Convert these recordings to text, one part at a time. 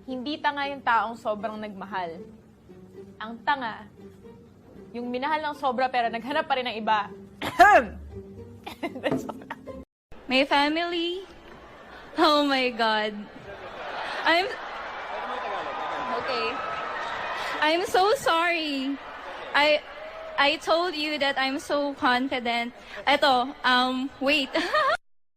Hindi tanga yung taong sobrang nagmahal. Ang tanga, yung minahal ng sobra pero naghanap pa rin ng iba. My family? Oh my God. Okay. I'm so sorry. I told you that I'm so confident. Eto, wait.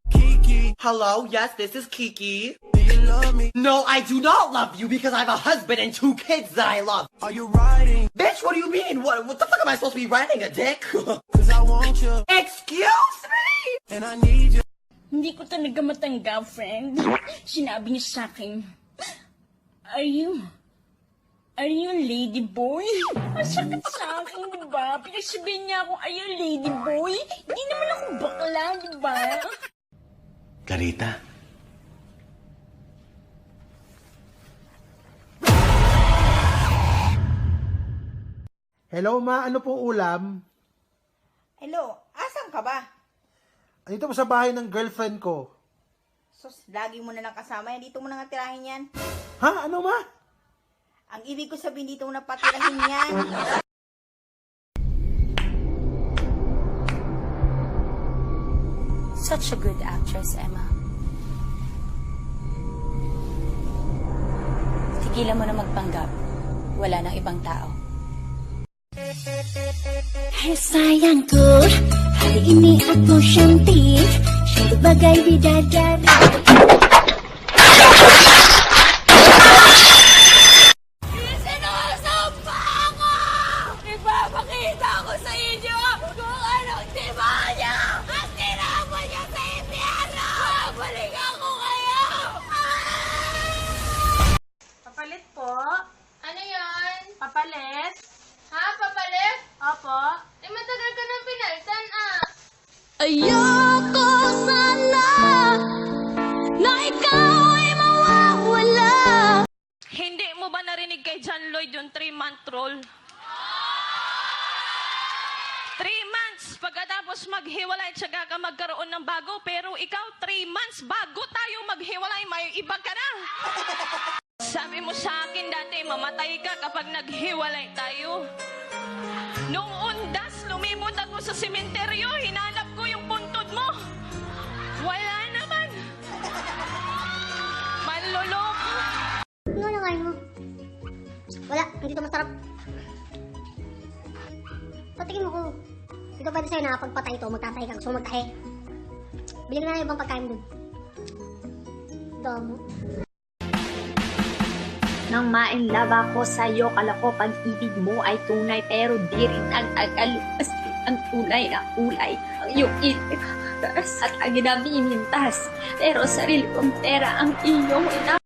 Kiki. Hello, yes, this is Kiki. Do you love me? No, I do not love you because I have a husband and 2 kids that I love. Are you riding? Bitch, what do you mean? What the fuck am I supposed to be riding, a dick? Cause I want you. Excuse me? And I need you. Hindi ko talaga matanggap, friend. Sinabi niya sa akin, Are you lady boy? Ang sakit sa akin, di ba? Pinagsabihin niya ako, are you lady boy? Hindi naman ako bakla, di ba? Clarita? Hello ma, ano po ulam? Hello, asan ka ba? Dito po sa bahay ng girlfriend ko. Sus, lagi mo na lang kasama yan. Dito mo na nga tirahin yan. Ha? Ano ma? Ang ibig ko sabihin, dito mo na patirahin yan. Such a good actress, Emma. Tigilan mo na magpanggap. Wala nang ibang tao. Ay sayang ko, hari ini aku cantik, cantik bagai bidadari. Ipapakita ko sa inyo kung anong demonyo ang tinapon niya sa impyerno! Babalik ako kayo! Papalit po. Ano yan? Papalit. Ha? Papalit? Opo. Eh, matagal ka nang pinalitan ah! Ayoko sana na ikaw ay mawawala. Hindi mo ba narinig kay John Lloyd yung 3-month rule? 3 months pagkatapos maghiwalay tsaka ka magkaroon ng bago, pero ikaw 3 months bago tayo maghiwalay may iba ka na. Sabi mo sa akin dati mamatay ka kapag naghiwalay tayo. Nung undas lumimot ako sa sementeryo, hinanap ko yung puntod mo. Wala naman. Manloloko. Ano na ngayon mo? Wala, hindi to masarap. Patingin mo ko. Hindi ko pwede sa'yo nakapagpatay ito, magtatay ka. Gusto mo magtahe. Bili ka na ng ibang pagkain dun. Damo. Nang ma-inlove ako sa'yo, kala ko pag-ibig mo ay tunay, pero di rin nag-agalupas ang tunay na kulay. Ang iyong itikakaras at ang ginamimintas, pero sarili kong pera ang iyong ina.